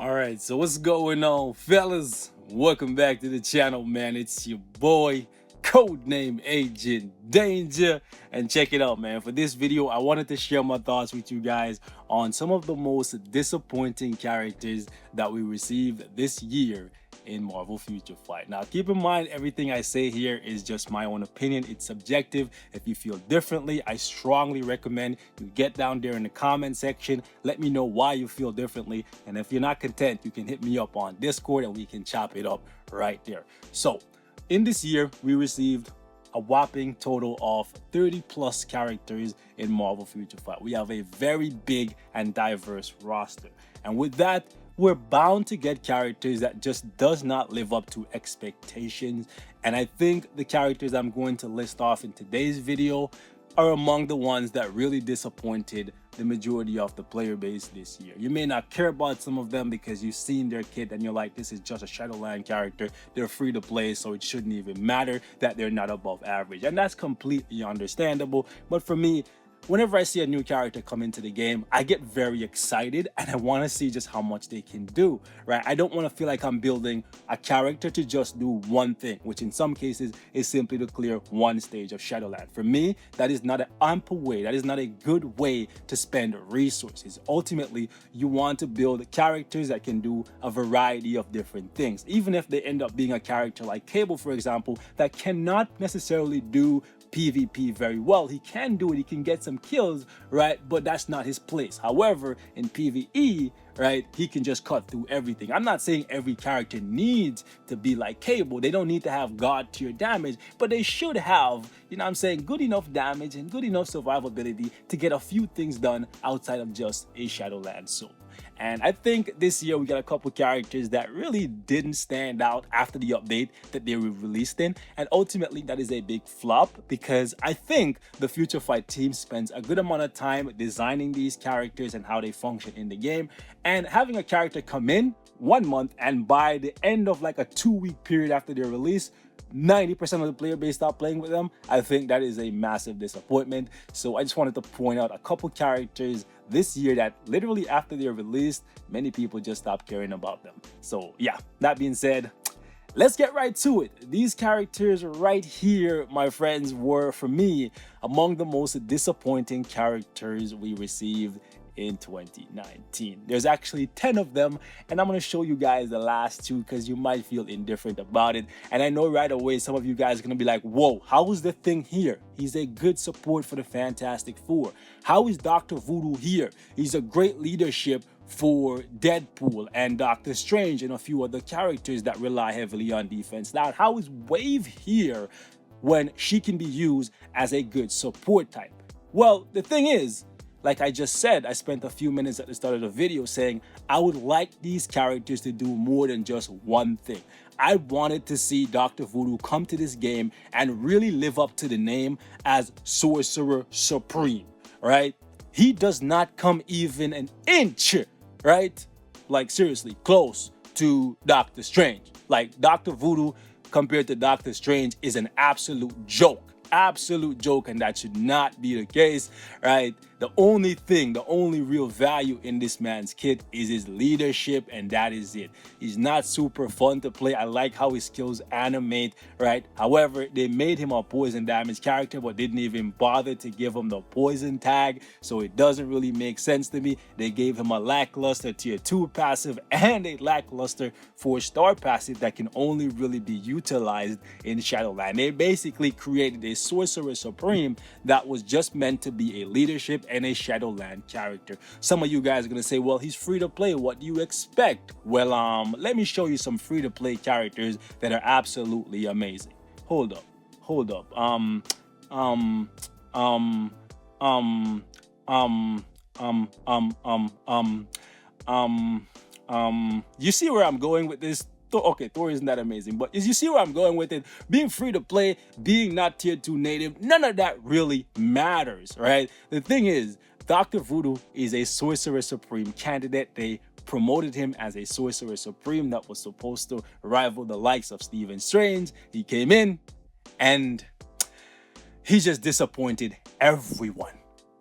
Alright, so what's going on, fellas? Welcome back to the channel, man. It's your boy, codename Agent Danger. And check it out, man. For this video, I wanted to share my thoughts with you guys on some of the most disappointing characters that we received this year in Marvel Future Fight. Now, keep in mind, everything I say here is just my own opinion. It's subjective. If you feel differently, I strongly recommend you get down there in the comment section. Let me know why you feel differently. And if you're not content, you can hit me up on Discord and we can chop it up right there. So, in this year, we received a whopping total of 30 plus characters in Marvel Future Fight. We have a very big and diverse roster. And with that, we're bound to get characters that just does not live up to expectations. And I think the characters I'm going to list off in today's video are among the ones that really disappointed the majority of the player base this year. You may not care about some of them because you've seen their kit and you're like, this is just a Shadowland character. They're free to play, so it shouldn't even matter that they're not above average. And that's completely understandable. But for me, whenever I see a new character come into the game, I get very excited and I want to see just how much they can do, right? I don't want to feel like I'm building a character to just do one thing, which in some cases is simply to clear one stage of Shadowland. For me, that is not an ample way, that is not a good way to spend resources. Ultimately, you want to build characters that can do a variety of different things, even if they end up being a character like Cable, for example, that cannot necessarily do PvP very well. He can do it, he can get some kills, right? But that's not his place. However, in PvE, right, he can just cut through everything. I'm not saying every character needs to be like Cable. They don't need to have god tier damage, but they should have, you know what I'm saying, good enough damage and good enough survivability to get a few things done outside of just a Shadowland soul. And I think this year we got a couple characters that really didn't stand out after the update that they were released in. And ultimately, that is a big flop because I think the Future Fight team spends a good amount of time designing these characters and how they function in the game. And having a character come in 1 month and by the end of like a 2-week period after their release, 90% of the player base stopped playing with them. I think that is a massive disappointment. So I just wanted to point out a couple characters this year that literally after they're released, many people just stopped caring about them. So yeah, that being said, let's get right to it. These characters right here, my friends, were for me among the most disappointing characters we received in 2019. There's actually 10 of them, and I'm going to show you guys the last 2 because you might feel indifferent about it. And I know right away some of you guys are going to be like, whoa, how is the Thing here? He's a good support for the Fantastic Four. How is Dr. Voodoo here? He's a great leadership for Deadpool and Doctor Strange and a few other characters that rely heavily on defense. Now, how is Wave here when she can be used as a good support type? Well, the thing is, like I just said, I spent a few minutes at the start of the video saying I would like these characters to do more than just one thing. I wanted to see Dr. Voodoo come to this game and really live up to the name as Sorcerer Supreme, right? He does not come even an inch, right? Like seriously, close to Doctor Strange. Like Dr. Voodoo compared to Doctor Strange is an absolute joke. Absolute joke, and that should not be the case, right? The only real value in this man's kit is his leadership, and that is it. He's not super fun to play. I like how his skills animate, right? However, they made him a poison damage character but didn't even bother to give him the poison tag, so it doesn't really make sense to me. They gave him a lackluster tier 2 passive and a lackluster 4-star passive that can only really be utilized in Shadowland. They basically created a Sorcerer Supreme that was just meant to be a leadership and a Shadowland character. Some of you guys are gonna say, well, he's free to play, what do you expect? Well, let me show you some free to play characters that are absolutely amazing. Hold up. You see where I'm going with this? Okay, Thor isn't that amazing, but you see where I'm going with it? Being free to play, being not tier 2 native, none of that really matters, right? The thing is, Dr. Voodoo is a Sorcerer Supreme candidate. They promoted him as a Sorcerer Supreme that was supposed to rival the likes of Stephen Strange. He came in and he just disappointed everyone.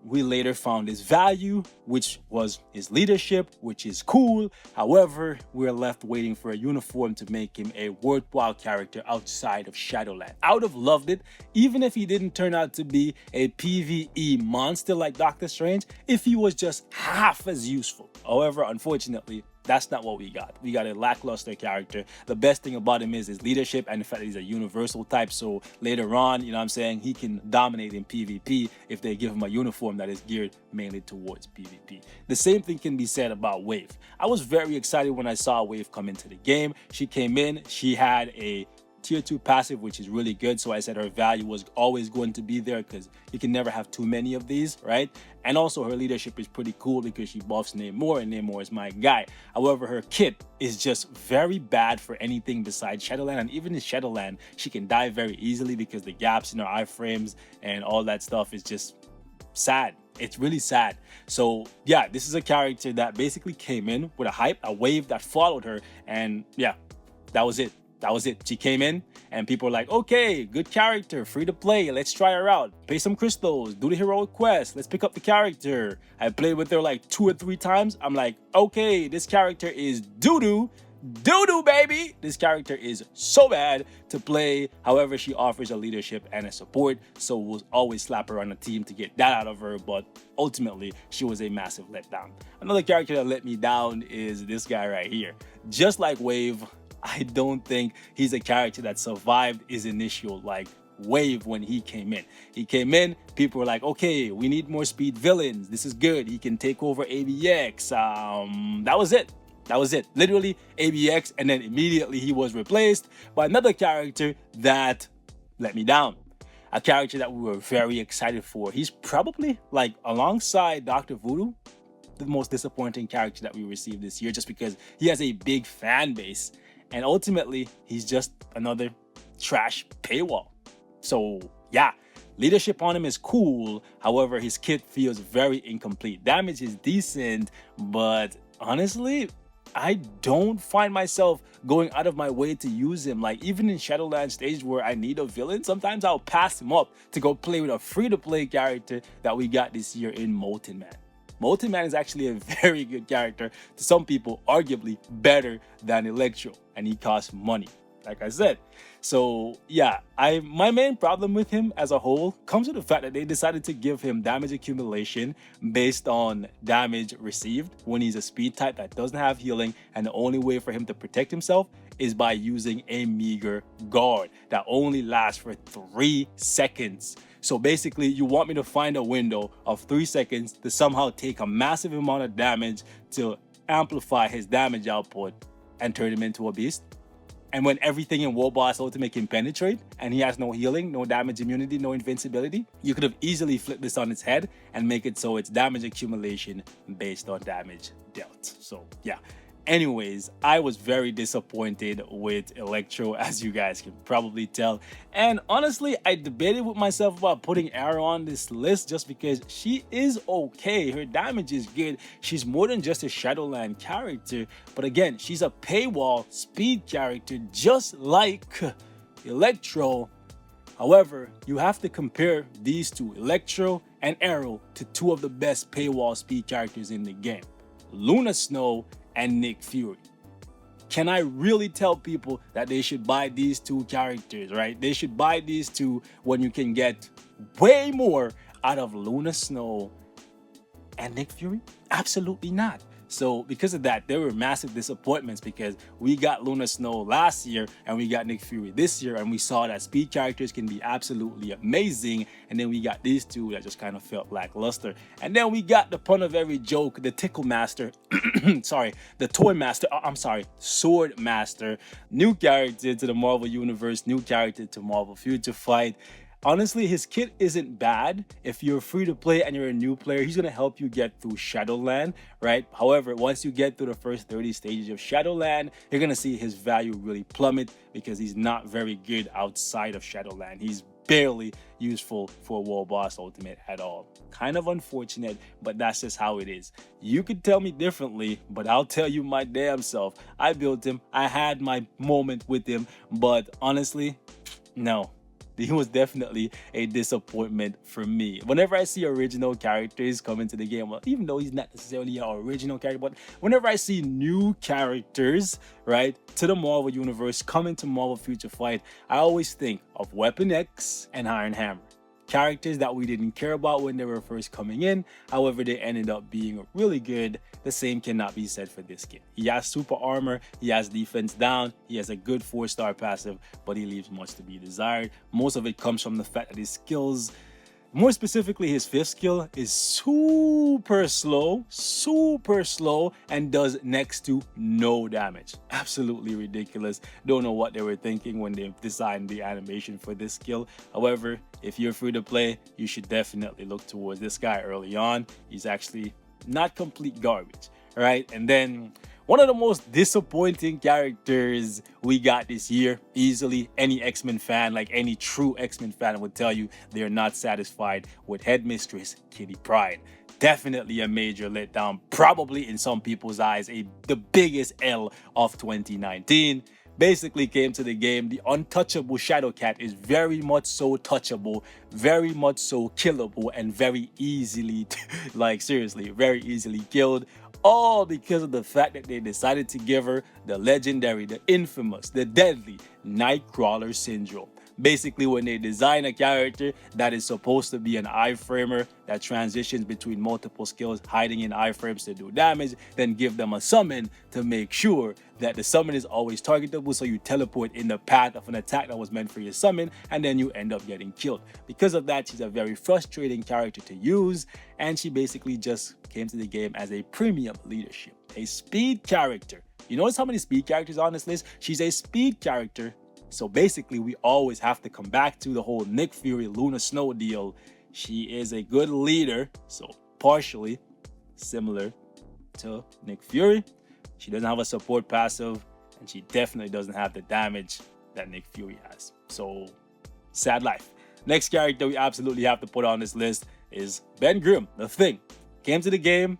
we later found his value, which was his leadership, which is cool. However, we're left waiting for a uniform to make him a worthwhile character outside of Shadowland. I would have loved it, even if he didn't turn out to be a PvE monster like Doctor Strange, if he was just half as useful. However, unfortunately, that's not what we got. We got a lackluster character. The best thing about him is his leadership and the fact that he's a universal type. So later on, you know what I'm saying, he can dominate in PvP if they give him a uniform that is geared mainly towards PvP. The same thing can be said about Wave. I was very excited when I saw Wave come into the game. She came in, she had a tier 2 passive, which is really good. So I said her value was always going to be there because you can never have too many of these, right? And also her leadership is pretty cool because she buffs Namor, and Namor is my guy. However, her kit is just very bad for anything besides Shadowland, and even in Shadowland, she can die very easily because the gaps in her iframes and all that stuff is just sad. It's really sad. So yeah, this is a character that basically came in with a hype, a wave that followed her, and yeah, that was it. That was it. She came in and people were like, okay, good character, free to play. Let's try her out. Pay some crystals, do the heroic quest. Let's pick up the character. I played with her like 2 or 3 times. I'm like, okay, this character is doo-doo. Doo-doo, baby. This character is so bad to play. However, she offers a leadership and a support. So we'll always slap her on the team to get that out of her. But ultimately, she was a massive letdown. Another character that let me down is this guy right here. Just like Wave, I don't think he's a character that survived his initial wave when he came in. He came in, people were like, okay, we need more speed villains. This is good. He can take over ABX. That was it. That was it. Literally ABX, and then immediately he was replaced by another character that let me down. A character that we were very excited for. He's probably alongside Dr. Voodoo, the most disappointing character that we received this year, just because he has a big fan base. And ultimately, he's just another trash paywall. So yeah, leadership on him is cool. However, his kit feels very incomplete. Damage is decent, but honestly, I don't find myself going out of my way to use him. Like even in Shadowland stage where I need a villain, sometimes I'll pass him up to go play with a free-to-play character that we got this year in Molten Man. Molten Man is actually a very good character, to some people arguably better than Electro, and he costs money, like I said. So yeah, my main problem with him as a whole comes with the fact that they decided to give him damage accumulation based on damage received when he's a speed type that doesn't have healing, and the only way for him to protect himself is by using a meager guard that only lasts for 3 seconds. So basically, you want me to find a window of 3 seconds to somehow take a massive amount of damage to amplify his damage output and turn him into a beast? And when everything in War Boss Ultimate can penetrate and he has no healing, no damage immunity, no invincibility, you could have easily flipped this on its head and make it so it's damage accumulation based on damage dealt. So yeah. Anyways, I was very disappointed with Electro, as you guys can probably tell. And honestly, I debated with myself about putting Arrow on this list just because she is okay. Her damage is good. She's more than just a Shadowland character. But again, she's a paywall speed character just like Electro. However, you have to compare these two, Electro and Arrow, to 2 of the best paywall speed characters in the game, Luna Snow and Nick Fury. Can I really tell people that they should buy these 2 characters, right? They should buy these 2 when you can get way more out of Luna Snow and Nick Fury? Absolutely not. So because of that, there were massive disappointments because we got Luna Snow last year and we got Nick Fury this year, and we saw that speed characters can be absolutely amazing, and then we got these 2 that just kind of felt lackluster. And then we got the pun of every joke, the Tickle Master, sorry, the Toy Master, Sword Master, new character to the Marvel Universe, new character to Marvel Future Fight. Honestly, his kit isn't bad. If you're free to play and you're a new player, he's going to help you get through Shadowland, right? However, once you get through the first 30 stages of Shadowland, you're going to see his value really plummet because he's not very good outside of Shadowland. He's barely useful for War Boss Ultimate at all. Kind of unfortunate, but that's just how it is. You could tell me differently, but I'll tell you my damn self. I built him. I had my moment with him, but honestly, no. he was definitely a disappointment for me. Whenever I see original characters come into the game, well, even though he's not necessarily an original character, but whenever I see new characters, right, to the Marvel Universe coming to Marvel Future Fight, I always think of Weapon X and Iron Hammer. Characters that we didn't care about when they were first coming in, however, they ended up being really good. The same cannot be said for this kid. He has super armor, he has defense down, he has a good 4-star passive, but he leaves much to be desired. Most of it comes from the fact that his skills, more specifically his 5th skill, is super slow, and does next to no damage. Absolutely ridiculous. Don't know what they were thinking when they designed the animation for this skill. However, if you're free to play, you should definitely look towards this guy early on. He's actually not complete garbage, right? And then one of the most disappointing characters we got this year, easily any X-Men fan, like any true X-Men fan would tell you, they're not satisfied with Headmistress Kitty Pryde. Definitely a major letdown, probably in some people's eyes the biggest L of 2019. Basically came to the game, the untouchable Shadowcat is very much so touchable, very much so killable, and very easily, like seriously, very easily killed. All because of the fact that they decided to give her the legendary, the infamous, the deadly Nightcrawler syndrome. Basically, when they design a character that is supposed to be an iframer that transitions between multiple skills, hiding in iframes to do damage, then give them a summon to make sure that the summon is always targetable, so you teleport in the path of an attack that was meant for your summon, and then you end up getting killed. Because of that, she's a very frustrating character to use, and she basically just came to the game as a premium leadership, a speed character. You notice how many speed characters are on this list? She's a speed character. So basically, we always have to come back to the whole Nick Fury, Luna Snow deal. She is a good leader, so partially similar to Nick Fury. She doesn't have a support passive, and she definitely doesn't have the damage that Nick Fury has. So, sad life. Next character we absolutely have to put on this list is Ben Grimm, the Thing. Came to the game,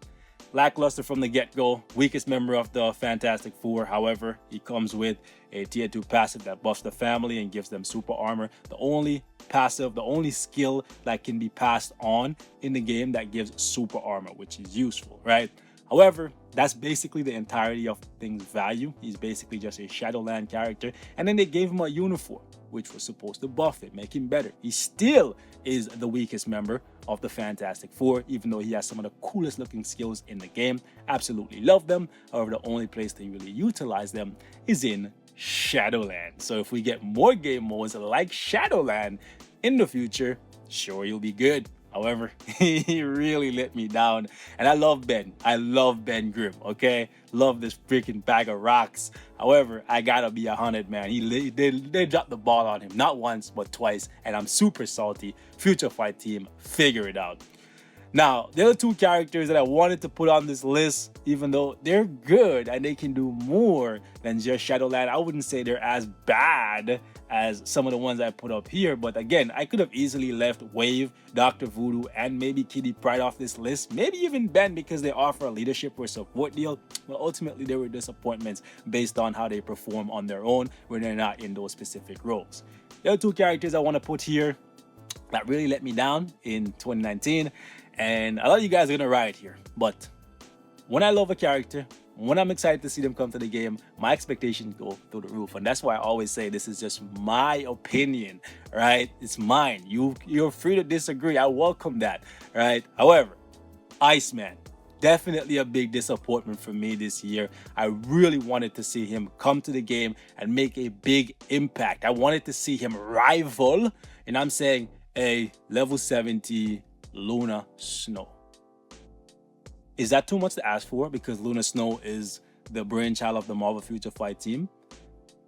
lackluster from the get-go, weakest member of the Fantastic Four. However, he comes with a tier 2 passive that buffs the family and gives them super armor. The only passive, the only skill that can be passed on in the game that gives super armor, which is useful, right? However, that's basically the entirety of Thing's value. He's basically just a Shadowland character. And then they gave him a uniform, which was supposed to buff it, make him better. He still is the weakest member of the Fantastic Four, even though he has some of the coolest looking skills in the game. Absolutely love them. However, the only place they really utilize them is in Shadowland. So if we get more game modes like Shadowland in the future, sure, you'll be good. However, he really let me down. And I love Ben. I love Ben Grimm, okay? Love this freaking bag of rocks. However, I gotta be 100, man. They dropped the ball on him. Not once, but twice. And I'm super salty. Future Fight team, figure it out. Now, there are 2 characters that I wanted to put on this list, even though they're good and they can do more than just Shadowland. I wouldn't say they're as bad as some of the ones I put up here, but again, I could have easily left Wave, Dr. Voodoo, and maybe Kitty Pryde off this list, maybe even Ben, because they offer a leadership or support deal. But ultimately, they were disappointments based on how they perform on their own when they're not in those specific roles. There are 2 characters I want to put here that really let me down in 2019. And a lot of you guys are gonna riot here, but when I love a character, when I'm excited to see them come to the game, my expectations go through the roof. And that's why I always say this is just my opinion, right? It's mine. You're free to disagree. I welcome that, right? However, Iceman, definitely a big disappointment for me this year. I really wanted to see him come to the game and make a big impact. I wanted to see him rival, and I'm saying a level 70 Luna Snow. Is that too much to ask for? Because Luna Snow is the brainchild of the Marvel Future Fight team.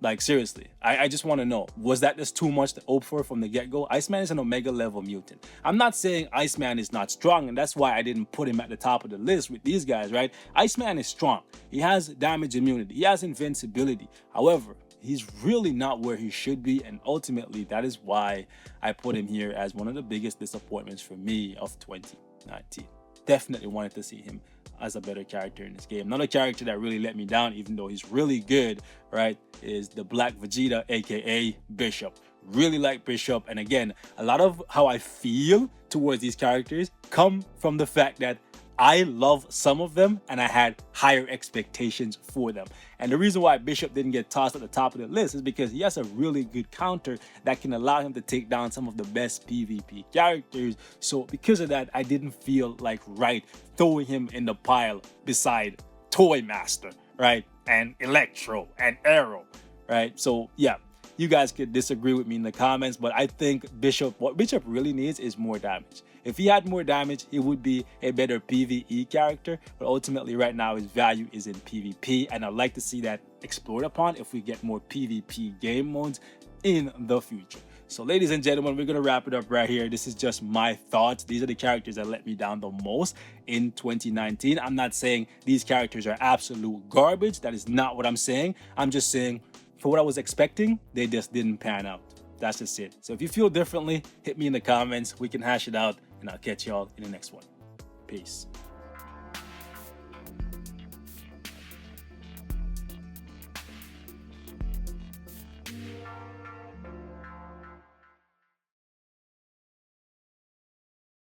Like, seriously, I just want to know, was that just too much to hope for from the get-go? Iceman is an Omega level mutant. I'm not saying Iceman is not strong, and that's why I didn't put him at the top of the list with these guys, right? Iceman is strong. He has damage immunity. He has invincibility. However, he's really not where he should be, and ultimately that is why I put him here as one of the biggest disappointments for me of 2019. Definitely wanted to see him as a better character in this game. Another character that really let me down, even though he's really good, right, is the Black Vegeta, aka Bishop. really like Bishop. And again, a lot of how I feel towards these characters come from the fact that I love some of them and I had higher expectations for them. And the reason why Bishop didn't get tossed at the top of the list is because he has a really good counter that can allow him to take down some of the best PvP characters. So because of that, I didn't feel like right throwing him in the pile beside Toy Master, right? And Electro and Arrow, right? So yeah, you guys could disagree with me in the comments, but I think what Bishop really needs is more damage. If he had more damage, he would be a better PvE character, but ultimately right now his value is in PvP, and I'd like to see that explored upon if we get more PvP game modes in the future. So ladies and gentlemen, we're gonna wrap it up right here. This is just my thoughts. These are the characters that let me down the most in 2019. I'm not saying these characters are absolute garbage. That is not what I'm saying. I'm just saying for what I was expecting, they just didn't pan out. That's just it. So if you feel differently, hit me in the comments. We can hash it out, and I'll catch y'all in the next one. Peace.